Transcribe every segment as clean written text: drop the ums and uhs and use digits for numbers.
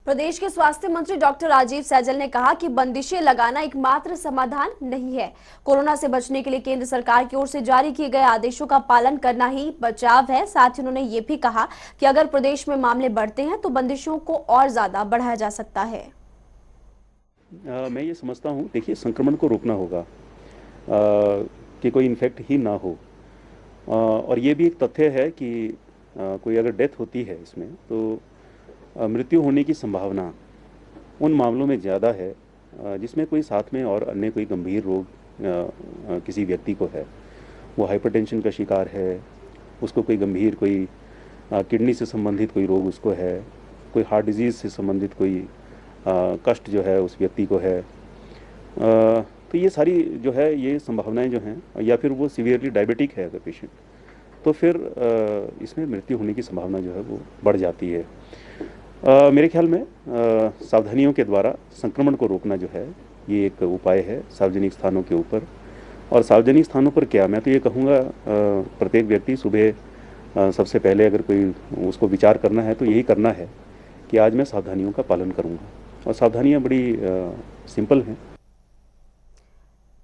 प्रदेश के स्वास्थ्य मंत्री डॉक्टर राजीव सैजल ने कहा कि बंदिशें लगाना एकमात्र समाधान नहीं है। कोरोना से बचने के लिए केंद्र सरकार की ओर से जारी किए गए आदेशों का पालन करना ही बचाव है। साथ ही उन्होंने ये भी कहा कि अगर प्रदेश में मामले बढ़ते हैं तो बंदिशों को और ज्यादा बढ़ाया जा सकता है। मैं ये समझता हूँ, देखिए, संक्रमण को रोकना होगा कि कोई इन्फेक्ट ही ना हो। और ये भी एक तथ्य है कि कोई अगर डेथ होती है इसमें तो मृत्यु होने की संभावना उन मामलों में ज़्यादा है जिसमें कोई साथ में और अन्य कोई गंभीर रोग किसी व्यक्ति को है, वो हाइपरटेंशन का शिकार है, उसको कोई गंभीर कोई किडनी से संबंधित कोई रोग उसको है, कोई हार्ट डिजीज़ से संबंधित कोई कष्ट जो है उस व्यक्ति को है। तो ये सारी जो है ये संभावनाएं जो हैं, या फिर वो सीवियरली डायबिटिक है अगर पेशेंट, तो फिर इसमें मृत्यु होने की संभावना जो है वो बढ़ जाती है। मेरे ख्याल में सावधानियों के द्वारा संक्रमण को रोकना जो है ये एक उपाय है सार्वजनिक स्थानों के ऊपर। और सार्वजनिक स्थानों पर क्या, मैं तो ये कहूँगा प्रत्येक व्यक्ति सुबह सबसे पहले अगर कोई उसको विचार करना है तो यही करना है कि आज मैं सावधानियों का पालन करूँगा। और सावधानियाँ बड़ी सिंपल हैं।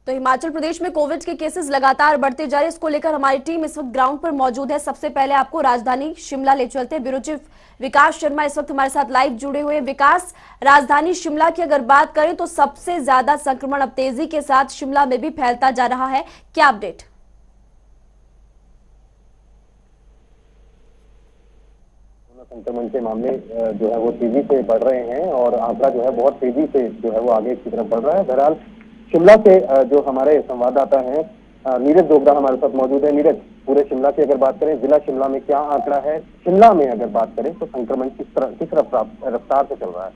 तो हिमाचल प्रदेश में कोविड के केसेस लगातार बढ़ते जा रहे हैं, इसको लेकर हमारी टीम इस वक्त ग्राउंड पर मौजूद है। सबसे पहले आपको राजधानी शिमला ले चलते हैं। ब्यूरो चीफ विकास शर्मा इस वक्त हमारे साथ लाइव जुड़े हुए हैं। विकास, राजधानी शिमला की अगर बात करें तो सबसे ज्यादा संक्रमण अब तेजी के साथ शिमला में भी फैलता जा रहा है, क्या अपडेट? संक्रमण के मामले जो है वो तेजी से बढ़ रहे हैं और आंकड़ा जो है बहुत तेजी से जो है वो आगे की तरफ बढ़ रहा है। बहरहाल शिमला से जो हमारे संवाददाता हैं नीरज डोगरा हमारे साथ मौजूद है। नीरज, पूरे शिमला की अगर बात करें, जिला शिमला में क्या आंकड़ा है? शिमला में अगर बात करें तो संक्रमण किस रफ्तार से चल रहा है?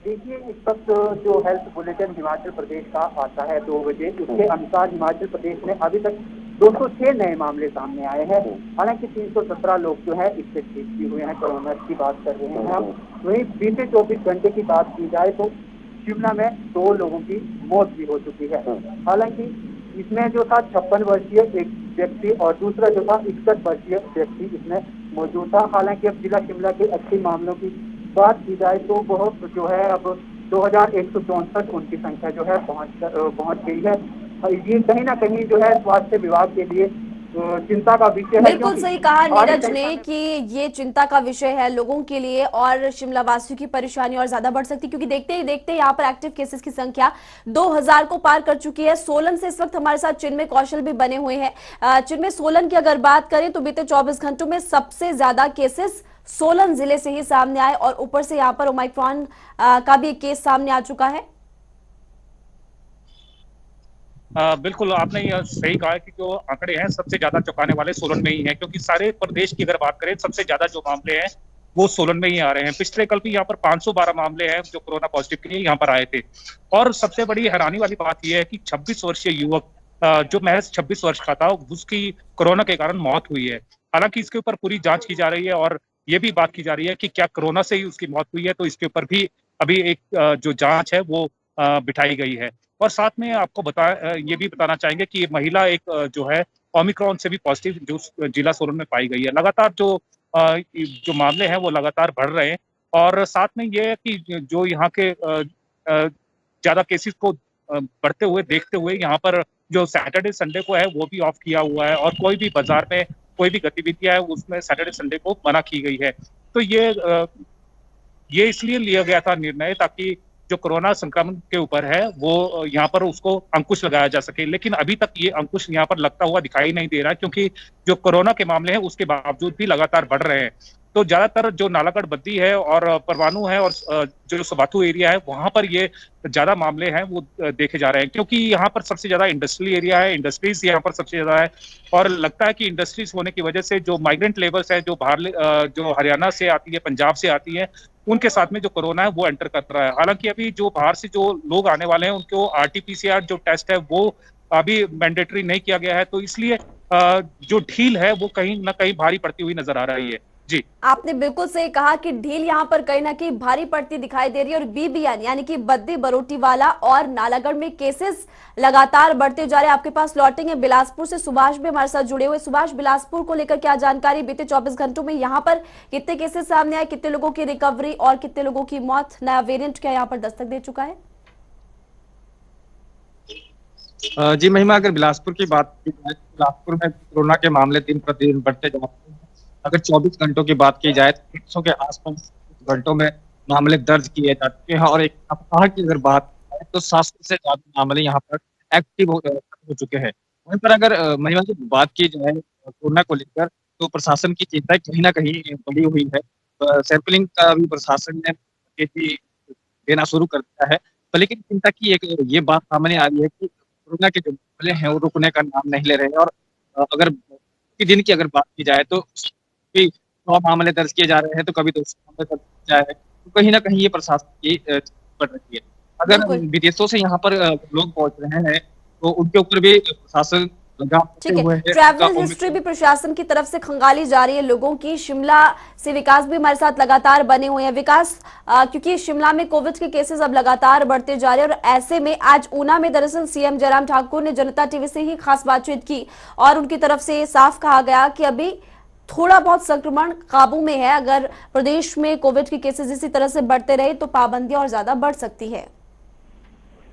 देखिए, इस वक्त जो हेल्थ बुलेटिन हिमाचल प्रदेश का आता है 2 बजे, उसके अनुसार हिमाचल प्रदेश में अभी तक 206 नए मामले सामने आए हैं। हालांकि 317 लोग जो है इससे ठीक भी हुए हैं, कोरोना की बात कर रहे हैं हम। वहीं बीते 24 घंटे की बात की जाए तो शिमला में 2 लोगों की मौत भी हो चुकी है। हालांकि इसमें जो था 56 वर्षीय एक व्यक्ति और दूसरा जो था 61 वर्षीय व्यक्ति इसमें मौजूद था। हालांकि अब जिला शिमला के एक्टिव मामलों की बात की जाए तो वह जो है अब 2164 उनकी संख्या जो है पहुंच गई है। ये कहीं ना कहीं जो है स्वास्थ्य विभाग के लिए चिंता का विषय है। बिल्कुल सही कहा नीरज ने कि ये चिंता का विषय है लोगों के लिए और शिमला वासियों की परेशानी और ज्यादा बढ़ सकती है, क्योंकि देखते ही देखते यहाँ पर एक्टिव केसेस की संख्या 2000 को पार कर चुकी है। सोलन से इस वक्त हमारे साथ चिन्मय कौशल भी बने हुए हैं। चिन्मय, सोलन की अगर बात करें तो बीते 24 घंटों में सबसे ज्यादा केसेस सोलन जिले से ही सामने आए और ऊपर से यहाँ पर ओमाइक्रॉन का भी एक केस सामने आ चुका है। बिल्कुल, आपने यह सही कहा कि जो आंकड़े हैं सबसे ज्यादा चौंकाने वाले सोलन में ही हैं, क्योंकि सारे प्रदेश की अगर बात करें सबसे ज्यादा जो मामले हैं वो सोलन में ही आ रहे हैं। पिछले कल भी यहाँ पर 512 मामले हैं जो कोरोना पॉजिटिव के लिए यहाँ पर आए थे। और सबसे बड़ी हैरानी वाली बात यह है कि 26 वर्षीय युवक जो महज 26 वर्ष का था, उसकी कोरोना के कारण मौत हुई है। हालांकि इसके ऊपर पूरी जांच की जा रही है और ये भी बात की जा रही है कि क्या कोरोना से ही उसकी मौत हुई है, तो इसके ऊपर भी अभी एक जो जांच है वो बिठाई गई है। और साथ में आपको ये भी बताना चाहेंगे कि ये महिला एक जो है ओमिक्रॉन से भी पॉजिटिव जो जिला सोलन में पाई गई है। लगातार जो मामले हैं वो लगातार बढ़ रहे हैं। और साथ में ये है कि जो यहाँ के ज्यादा केसेस को बढ़ते हुए देखते हुए यहाँ पर जो सैटरडे संडे को है वो भी ऑफ किया हुआ है और कोई भी बाजार में कोई भी गतिविधियां है उसमें सैटरडे संडे को मना की गई है। तो ये इसलिए लिया गया था निर्णय ताकि जो कोरोना संक्रमण के ऊपर है वो यहाँ पर उसको अंकुश लगाया जा सके। लेकिन अभी तक ये अंकुश यहाँ पर लगता हुआ दिखाई नहीं दे रहा है, क्योंकि जो कोरोना के मामले हैं उसके बावजूद भी लगातार बढ़ रहे हैं। तो ज्यादातर जो नालागढ़ बद्दी है और परवाणू है और जो सबाथू एरिया है वहां पर ये ज्यादा मामले हैं वो देखे जा रहे हैं, क्योंकि यहाँ पर सबसे ज्यादा इंडस्ट्रियल एरिया है, इंडस्ट्रीज यहाँ पर सबसे ज्यादा है। और लगता है कि इंडस्ट्रीज होने की वजह से जो माइग्रेंट लेबर्स है जो बाहर जो हरियाणा से आती है, पंजाब से आती है, उनके साथ में जो कोरोना है वो एंटर कर रहा है। हालांकि अभी जो बाहर से जो लोग आने वाले हैं उनको RT-PCR जो टेस्ट है वो अभी मैंडेटरी नहीं किया गया है, तो इसलिए जो ढील है वो कहीं ना कहीं भारी पड़ती हुई नजर आ रही है। जी। आपने बिल्कुल सही कहा कि ढील यहाँ पर कहीं ना कहीं भारी पड़ती दिखाई दे रही है और बीबीएन यानी कि बद्दी बरोटीवाला और नालागढ़ में केसेस लगातार बढ़ते जा रहे हैं। आपके पास लौटेंगे बिलासपुर से, सुभाष भी हमारे साथ जुड़े हुए। सुभाष, बिलासपुर को लेकर क्या जानकारी? बीते 24 घंटों में यहाँ पर कितने केसेस सामने आए, कितने लोगों की रिकवरी और कितने लोगों की मौत? नया वेरिएंट क्या यहाँ पर दस्तक दे चुका है? जी महिमा, अगर बिलासपुर की बात की जाए तो बिलासपुर में कोरोना के मामले दिन प्रतिदिन बढ़ते जा रहे हैं। अगर 24 घंटों की बात की जाए तो 100 के आसपास घंटों में मामले दर्ज किए जा चुके हैं और एक सप्ताह की अगर बात करें तो 700 से ज्यादा मामले यहाँ पर एक्टिव हो चुके हैं। वहीं पर अगर महिमा की बात की जाए कोरोना को लेकर तो प्रशासन की चिंता कहीं ना कहीं बढ़ी हुई है। सैंपलिंग का भी प्रशासन ने तेजी देना शुरू कर दिया है। पर लेकिन चिंता की एक ये बात सामने आ रही है कि कोरोना के जो मामले हैं वो रुकने का नाम नहीं ले रहे हैं और अगर दिन की अगर बात की जाए तो कभी 100 मामले दर्ज किए जा रहे हैं तो कभी 200 मामले दर्ज किए जा रहे हैं। तो कहीं ना कहीं ये प्रशासन की बढ़ रही है। अगर बिल्कुल। विदेशों से यहाँ पर लोग पहुंच रहे हैं तो उनके ऊपर भी प्रशासन लगाम ठीक हुए है, है। ट्रैवल हिस्ट्री भी प्रशासन की तरफ से खंगाली जा रही है लोगों की। शिमला से विकास भी हमारे साथ लगातार बने हुए हैं। विकास, क्योंकि शिमला में कोविड के केसेस अब लगातार बढ़ते जा रहे हैं और ऐसे में आज ऊना में दरअसल सीएम जयराम ठाकुर ने जनता टीवी से ही खास बातचीत की और उनकी तरफ से साफ कहा गया कि अभी थोड़ा बहुत संक्रमण काबू में है। अगर प्रदेश में कोविड के केसेस इसी तरह से बढ़ते रहे तो पाबंदियां और ज्यादा बढ़ सकती है।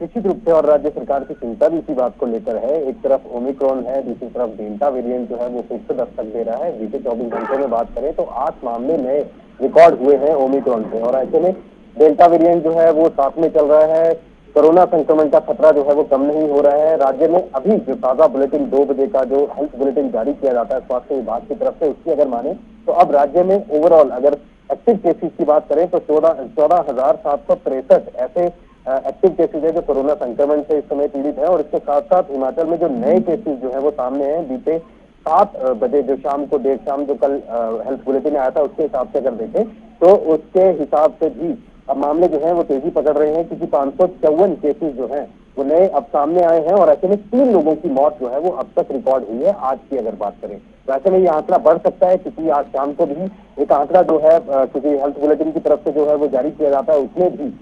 निश्चित रूप से, और राज्य सरकार की चिंता भी इसी बात को लेकर है। एक तरफ ओमिक्रॉन है, दूसरी तरफ डेल्टा वेरिएंट जो है वो फिर से दस्तक दे रहा है। बीते 24 घंटों में बात करें तो 8 मामले नए रिकॉर्ड हुए हैं ओमिक्रॉन से और ऐसे में डेल्टा वेरिएंट जो है वो साथ में चल रहा है। कोरोना संक्रमण का खतरा जो है वो कम नहीं हो रहा है। राज्य में अभी जो ताजा बुलेटिन 2 बजे का जो हेल्थ बुलेटिन जारी किया जाता है स्वास्थ्य विभाग की तरफ से, उसकी अगर माने तो अब राज्य में ओवरऑल अगर एक्टिव केसेस की बात करें तो 14,763 ऐसे एक्टिव केसेज है जो कोरोना संक्रमण से इस समय पीड़ित है। और इसके साथ साथ हिमाचल में जो नए केसेज जो है वो सामने हैं बीते 7 बजे जो शाम को देर शाम जो कल हेल्थ बुलेटिन आया था उसके हिसाब से अगर देखें तो उसके हिसाब से भी अब मामले जो हैं वो तेजी पकड़ रहे हैं, क्योंकि 554 केसेज जो हैं वो नए अब सामने आए हैं और ऐसे में 3 लोगों की मौत जो है वो अब तक रिकॉर्ड हुई है आज की अगर बात करें। तो ऐसे में ये आंकड़ा बढ़ सकता है, क्योंकि आज शाम को भी एक आंकड़ा जो है क्योंकि हेल्थ बुलेटिन की तरफ से जो है वो जारी किया जाता है उसमें भी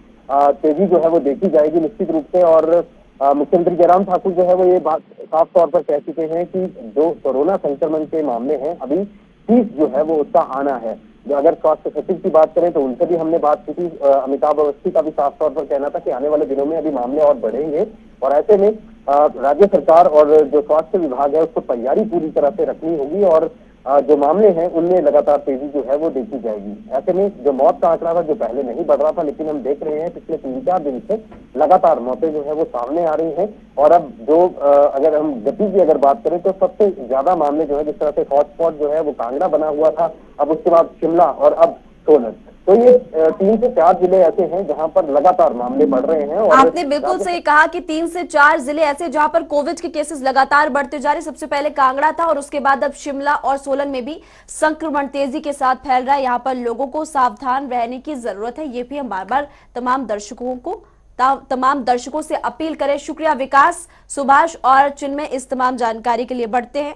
तेजी जो है वो देखी जाएगी निश्चित रूप से। और मुख्यमंत्री जयराम ठाकुर जो है वो ये बात साफ तौर पर कह चुके हैं कि जो कोरोना संक्रमण के मामले हैं अभी 30 जो है वो उसका आना है। जो अगर स्वास्थ्य सचिव की बात करें तो उनसे भी हमने बात की थी। अमिताभ अवस्थी का भी साफ तौर पर कहना था कि आने वाले दिनों में अभी मामले और बढ़ेंगे और ऐसे में राज्य सरकार और जो स्वास्थ्य विभाग है उसको तैयारी पूरी तरह से रखनी होगी और जो मामले हैं उनमें लगातार तेजी जो है वो देखी जाएगी। ऐसे में जो मौत का आंकड़ा था जो पहले नहीं बढ़ रहा था, लेकिन हम देख रहे हैं पिछले 3-4 दिन से लगातार मौतें जो है वो सामने आ रही हैं। और अब जो अगर हम गति की अगर बात करें तो सबसे ज्यादा मामले जो है जिस तरह से हॉटस्पॉट जो है वो कांगड़ा बना हुआ था, अब उसके बाद शिमला और अब सोलन। तो ये 3 से 4 जिले ऐसे हैं जहां पर लगातार मामले बढ़ रहे हैं। और आपने बिल्कुल सही कहा कि 3 से 4 जिले ऐसे जहां पर कोविड के केसेस लगातार बढ़ते जा रहे हैं। सबसे पहले कांगड़ा था और उसके बाद अब शिमला और सोलन में भी संक्रमण तेजी के साथ फैल रहा है। यहाँ पर लोगों को सावधान रहने की जरूरत है, ये भी हम बार बार तमाम दर्शकों से अपील करें। शुक्रिया विकास, सुभाष और चिन्मय इस तमाम जानकारी के लिए। बढ़ते हैं